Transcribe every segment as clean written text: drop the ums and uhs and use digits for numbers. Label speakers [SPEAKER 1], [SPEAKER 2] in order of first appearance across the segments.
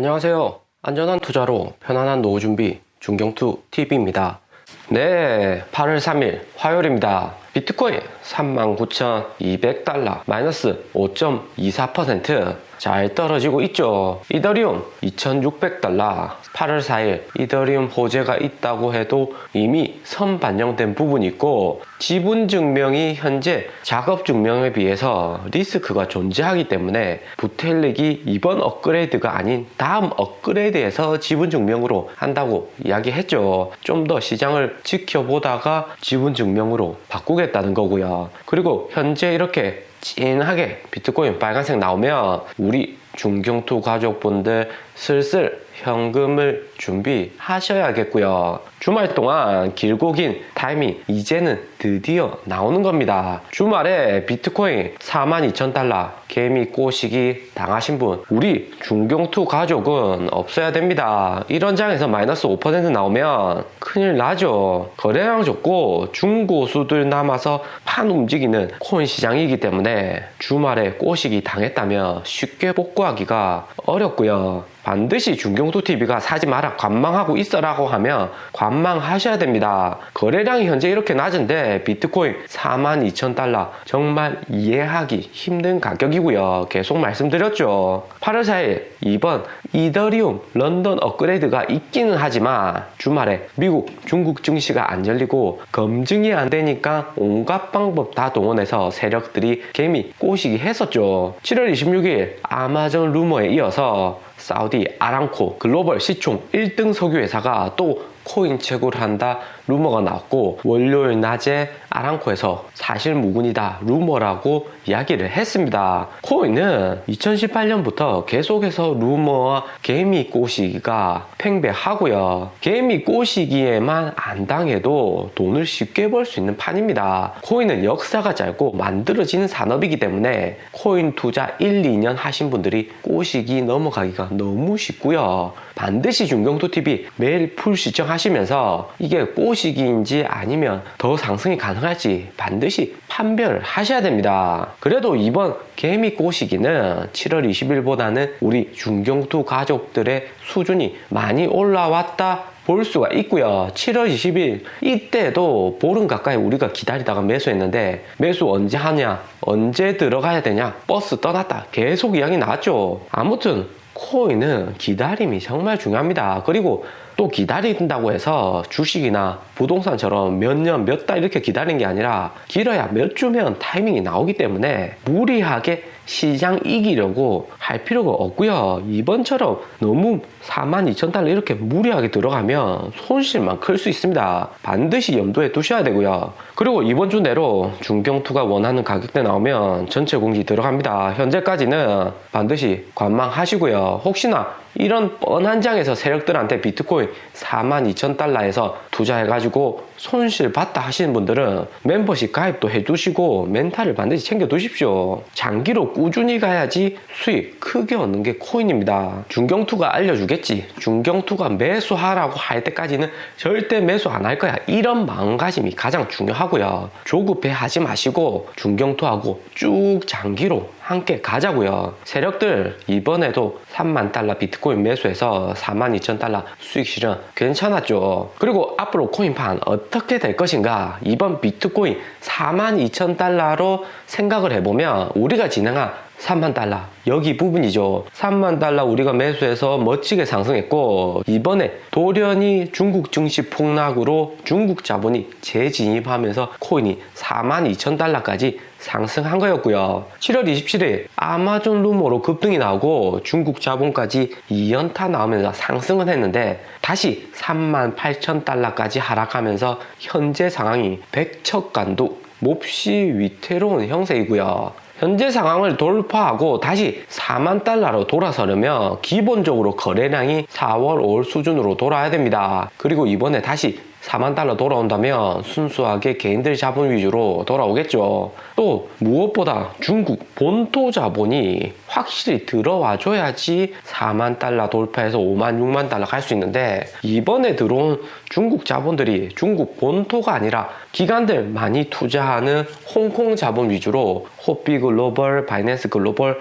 [SPEAKER 1] 안녕하세요. 안전한 투자로 편안한 노후 준비 중경투 TV입니다. 네, 8월 3일 화요일입니다. 비트코인 39,200달러 마이너스 5.24% 잘 떨어지고 있죠. 이더리움 2,600달러 8월 4일 이더리움 호재가 있다고 해도 이미 선 반영된 부분이 있고 지분 증명이 현재 작업 증명에 비해서 리스크가 존재하기 때문에 부텔릭이 이번 업그레이드가 아닌 다음 업그레이드에서 지분 증명으로 한다고 이야기했죠. 좀 더 시장을 지켜보다가 지분 증명으로 바꾸겠다는 거고요. 그리고 현재 이렇게 진하게 비트코인 빨간색 나오면 우리 중경투 가족분들 슬슬 현금을 준비하셔야겠고요. 주말 동안 길고 긴 타이밍 이제는 드디어 나오는 겁니다. 주말에 비트코인 42,000달러 개미 꼬시기 당하신 분 우리 중경투 가족은 없어야 됩니다. 이런 장에서 마이너스 5% 나오면 큰일 나죠. 거래량 적고 중고수들 남아서 판 움직이는 코인 시장이기 때문에 주말에 꼬시기 당했다면 쉽게 복구하기가 어렵고요. 반드시 중경투TV가 사지 마라 관망하고 있어라고 하면 관망하셔야 됩니다. 거래량이 현재 이렇게 낮은데 비트코인 42,000달러 정말 이해하기 힘든 가격이고요. 계속 말씀드렸죠. 8월 4일 이번 이더리움 런던 업그레이드가 있기는 하지만 주말에 미국 중국 증시가 안 열리고 검증이 안 되니까 온갖 방법 다 동원해서 세력들이 개미 꼬시기 했었죠. 7월 26일 아마존 루머에 이어서 사우디 아람코 글로벌 시총 1등 석유회사가 또 코인 채굴을 한다 루머가 나왔고 월요일 낮에 아람코에서 사실 무근이다 루머라고 이야기를 했습니다. 코인은 2018년부터 계속해서 루머와 개미 꼬시기가 팽배하고요. 개미 꼬시기에만 안 당해도 돈을 쉽게 벌 수 있는 판입니다. 코인은 역사가 짧고 만들어지는 산업이기 때문에 코인 투자 1, 2년 하신 분들이 꼬시기 넘어가기가 너무 쉽고요. 반드시 중경투TV 매일 풀 시청하시면서 이게 꼬시기인지 아니면 더 상승이 가능할지 반드시 판별을 하셔야 됩니다. 그래도 이번 개미 꼬시기는 7월 20일보다는 우리 중경투 가족들의 수준이 많이 올라왔다 볼 수가 있고요. 7월 20일 이때도 보름 가까이 우리가 기다리다가 매수했는데 매수 언제 하냐 언제 들어가야 되냐 버스 떠났다 계속 이야기 나왔죠. 아무튼 코인은 기다림이 정말 중요합니다. 그리고 또 기다린다고 해서 주식이나 부동산처럼 몇 년, 몇 달 이렇게 기다리는 게 아니라 길어야 몇 주면 타이밍이 나오기 때문에 무리하게 시장 이기려고 할 필요가 없고요. 이번처럼 너무 42,000달러 이렇게 무리하게 들어가면 손실만 클 수 있습니다. 반드시 염두에 두셔야 되고요. 그리고 이번 주 내로 중경투가 원하는 가격대 나오면 전체 공지 들어갑니다. 현재까지는 반드시 관망하시고요. 혹시나 이런 뻔한 장에서 세력들한테 비트코인 42,000달러에서 투자해가지고 손실 봤다 하시는 분들은 멤버십 가입도 해두시고 멘탈을 반드시 챙겨 두십시오. 장기로 꾸준히 가야지 수익 크게 얻는 게 코인입니다. 중경투가 알려주겠지. 중경투가 매수하라고 할 때까지는 절대 매수 안 할 거야. 이런 마음가짐이 가장 중요하고요. 조급해 하지 마시고 중경투하고 쭉 장기로 함께 가자고요. 세력들 이번에도 30,000달러 비트코인 매수해서 42,000달러 수익 실현 괜찮았죠. 그리고 앞으로 코인판 어떻게 될 것인가 이번 비트코인 42,000달러로 생각을 해보면 우리가 진행한 30,000달러 여기 부분이죠. 30,000달러 우리가 매수해서 멋지게 상승했고 이번에 돌연히 중국 증시 폭락으로 중국 자본이 재진입하면서 코인이 42,000달러까지 상승한 거였고요. 7월 27일 아마존 루머로 급등이 나오고 중국 자본까지 2연타 나오면서 상승은 했는데 다시 38,000달러까지 하락하면서 현재 상황이 백척간도 몹시 위태로운 형세이고요. 현재 상황을 돌파하고 다시 40,000달러로 돌아서려면 기본적으로 거래량이 4월, 5월 수준으로 돌아야 됩니다. 그리고 이번에 다시 40,000달러 돌아온다면 순수하게 개인들 자본 위주로 돌아오겠죠. 또 무엇보다 중국 본토 자본이 확실히 들어와 줘야지 40,000달러 돌파해서 50,000, 60,000달러 갈 수 있는데 이번에 들어온 중국 자본들이 중국 본토가 아니라 기관들 많이 투자하는 홍콩 자본 위주로 호피 글로벌, 바이낸스 글로벌,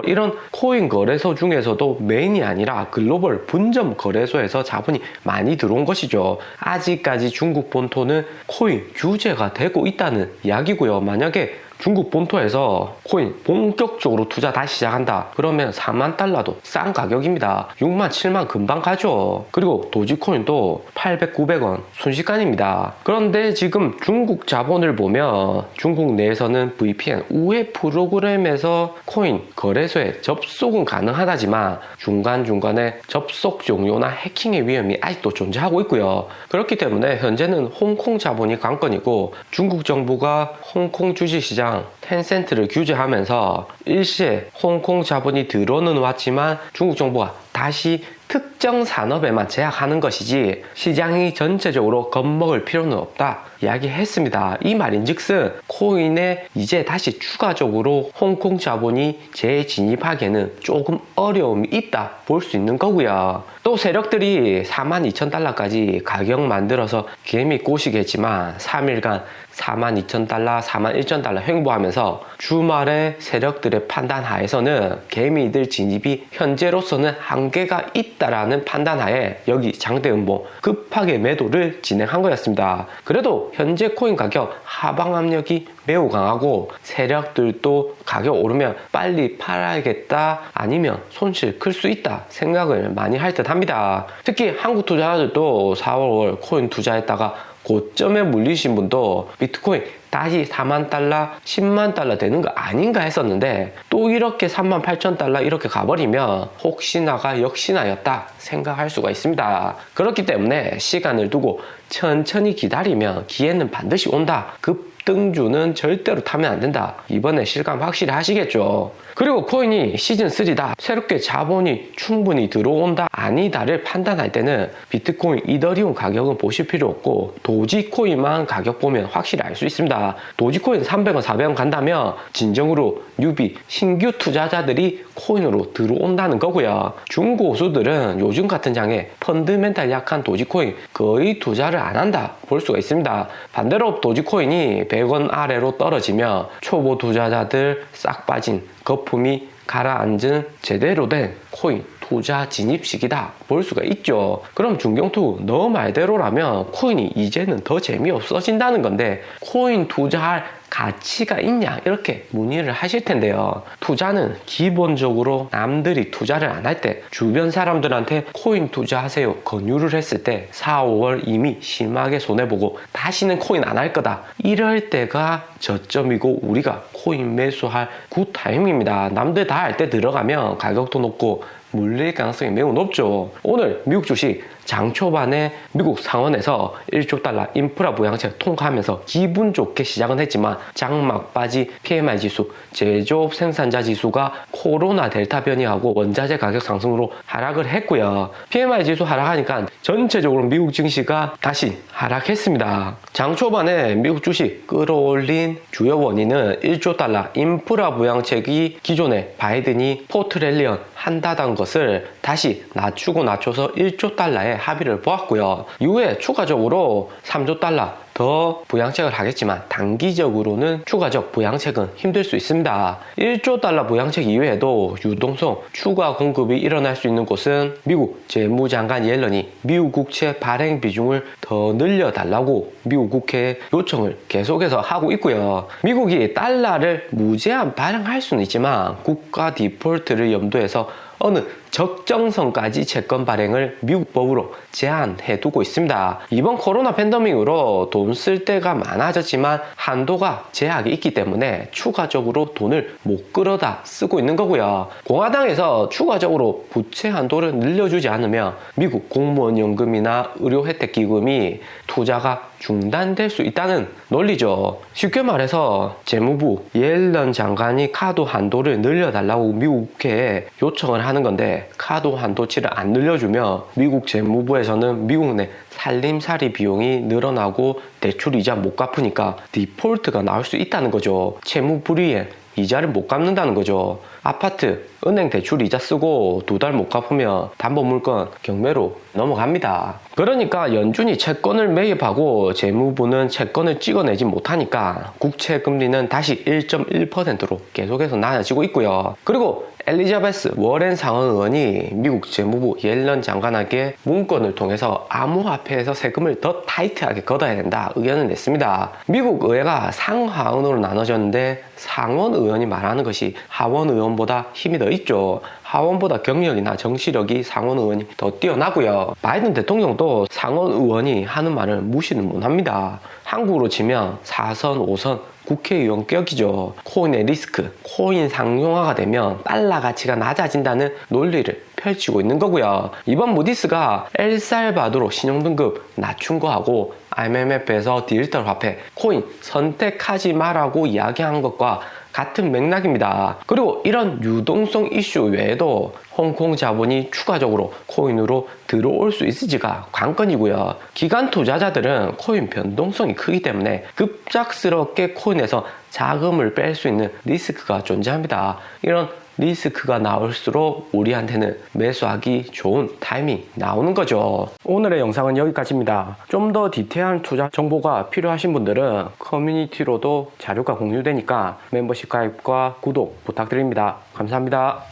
[SPEAKER 1] 이런 코인 거래소 중에서도 메인이 아니라 글로벌 분점 거래소에서 자본이 많이 들어온 것이죠. 아직까지 중국 본토는 코인 규제가 되고 있다는 이야기고요. 만약에 중국 본토에서 코인 본격적으로 투자 다시 시작한다 그러면 4만 달러도 싼 가격입니다. 6만 7만 금방 가죠. 그리고 도지코인도 800, 900원 순식간입니다. 그런데 지금 중국 자본을 보면 중국 내에서는 VPN 우회 프로그램에서 코인 거래소에 접속은 가능하다지만 중간중간에 접속 종료나 해킹의 위험이 아직도 존재하고 있고요. 그렇기 때문에 현재는 홍콩 자본이 관건이고 중국 정부가 홍콩 주식시장 텐센트를 규제하면서 일시에 홍콩 자본이 들어는 왔지만 중국 정부가 다시 특정 산업에만 제약하는 것이지 시장이 전체적으로 겁먹을 필요는 없다 이야기했습니다. 이 말인즉슨 코인에 이제 다시 추가적으로 홍콩 자본이 재진입하기에는 조금 어려움이 있다 볼 수 있는 거고요. 또 세력들이 42,000달러까지 가격 만들어서 개미 꼬시겠지만 3일간 42,000달러, 41,000달러 횡보하면서 주말에 세력들의 판단 하에서는 개미들 진입이 현재로서는 한계가 있다라는 판단 하에 여기 장대음봉 급하게 매도를 진행한 거였습니다. 그래도 현재 코인 가격 하방 압력이 매우 강하고 세력들도 가격 오르면 빨리 팔아야겠다 아니면 손실 클 수 있다 생각을 많이 할 듯 합니다. 특히 한국 투자자들도 4월 코인 투자했다가 고점에 물리신 분도 비트코인 다시 4만 달러, 10만 달러 되는 거 아닌가 했었는데 또 이렇게 38,000달러 이렇게 가버리면 혹시나가 역시나였다 생각할 수가 있습니다. 그렇기 때문에 시간을 두고 천천히 기다리면 기회는 반드시 온다. 급등주는 절대로 타면 안 된다. 이번에 실감 확실히 하시겠죠. 그리고 코인이 시즌3다. 새롭게 자본이 충분히 들어온다 아니다를 판단할 때는 비트코인, 이더리움 가격은 보실 필요 없고 도지코인만 가격 보면 확실히 알 수 있습니다. 도지코인 300원, 400원 간다면 진정으로 뉴비, 신규 투자자들이 코인으로 들어온다는 거고요. 중고수들은 요즘 같은 장에 펀드멘탈 약한 도지코인 거의 투자를 안 한다 볼 수가 있습니다. 반대로 도지코인이 100원 아래로 떨어지면 초보 투자자들 싹 빠진 거품이 가라앉은 제대로 된 코인 투자 진입 시기다 볼 수가 있죠. 그럼 중경투 너 말대로라면 코인이 이제는 더 재미없어진다는 건데 코인 투자할 가치가 있냐 이렇게 문의를 하실 텐데요. 투자는 기본적으로 남들이 투자를 안 할 때 주변 사람들한테 코인 투자하세요 권유를 했을 때 4, 5월 이미 심하게 손해보고 다시는 코인 안 할 거다 이럴 때가 저점이고 우리가 코인 매수할 굿 타임입니다. 남들 다 할 때 들어가면 가격도 높고 물릴 가능성이 매우 높죠. 오늘 미국 주식 장 초반에 미국 상원에서 1조 달러 인프라 부양책 통과하면서 기분 좋게 시작은 했지만 장 막바지 PMI 지수, 제조업 생산자 지수가 코로나 델타 변이하고 원자재 가격 상승으로 하락을 했고요. PMI 지수 하락하니까 전체적으로 미국 증시가 다시 하락했습니다. 장 초반에 미국 주식 끌어올린 주요 원인은 1조 달러 인프라 부양책이 기존에 바이든이 포트렐리언 한다던 것을 다시 낮춰서 1조 달러에 합의를 보았고요. 이후에 추가적으로 3조 달러 더 부양책을 하겠지만 단기적으로는 추가적 부양책은 힘들 수 있습니다. 1조 달러 부양책 이외에도 유동성 추가 공급이 일어날 수 있는 곳은 미국 재무장관 옐런이 미국 국채 발행 비중을 더 늘려달라고 미국 국회에 요청을 계속해서 하고 있고요. 미국이 달러를 무제한 발행할 수는 있지만 국가 디폴트를 염두해서 어느 적정선까지 채권 발행을 미국 법으로 제한해 두고 있습니다. 이번 코로나 팬데믹으로 돈 쓸 때가 많아졌지만 한도가 제약이 있기 때문에 추가적으로 돈을 못 끌어다 쓰고 있는 거고요. 공화당에서 추가적으로 부채 한도를 늘려주지 않으면 미국 공무원 연금이나 의료 혜택 기금이 투자가 중단될 수 있다는 논리죠. 쉽게 말해서 재무부 옐런 장관이 카드 한도를 늘려달라고 미국 국회에 요청을 하는 건데 카드 한도치를 안 늘려주면 미국 재무부에서는 미국 내 살림살이 비용이 늘어나고 대출 이자 못 갚으니까 디폴트가 나올 수 있다는 거죠. 채무 불이행 이자를 못 갚는다는 거죠. 아파트, 은행 대출 이자 쓰고 2달 못 갚으면 담보물건 경매로 넘어갑니다. 그러니까 연준이 채권을 매입하고 재무부는 채권을 찍어내지 못하니까 국채 금리는 다시 1.1%로 계속해서 낮아지고 있고요. 그리고 엘리자베스 워렌 상원 의원이 미국 재무부 옐런 장관에게 문건을 통해서 암호화폐에서 세금을 더 타이트하게 걷어야 된다 의견을 냈습니다. 미국 의회가 상하원으로 나눠졌는데 상원 의원이 말하는 것이 하원 의원보다 힘이 더 있죠. 하원보다 경력이나 정치력이 상원 의원이 더 뛰어나고요. 바이든 대통령도 상원 의원이 하는 말을 무시는 못합니다. 한국으로 치면 4선, 5선 국회의원격이죠. 코인의 리스크, 코인 상용화가 되면 달러 가치가 낮아진다는 논리를 펼치고 있는 거고요. 이번 무디스가 엘살바도르 신용등급 낮춘 거하고 IMF에서 디지털 화폐, 코인 선택하지 마라고 이야기한 것과 같은 맥락입니다. 그리고 이런 유동성 이슈 외에도 홍콩 자본이 추가적으로 코인으로 들어올 수 있을지가 관건이고요. 기관 투자자들은 코인 변동성이 크기 때문에 급작스럽게 코인에서 자금을 뺄 수 있는 리스크가 존재합니다. 이런 리스크가 나올수록 우리한테는 매수하기 좋은 타이밍 나오는 거죠. 오늘의 영상은 여기까지입니다. 좀 더 디테일한 투자 정보가 필요하신 분들은 커뮤니티로도 자료가 공유되니까 멤버십 가입과 구독 부탁드립니다. 감사합니다.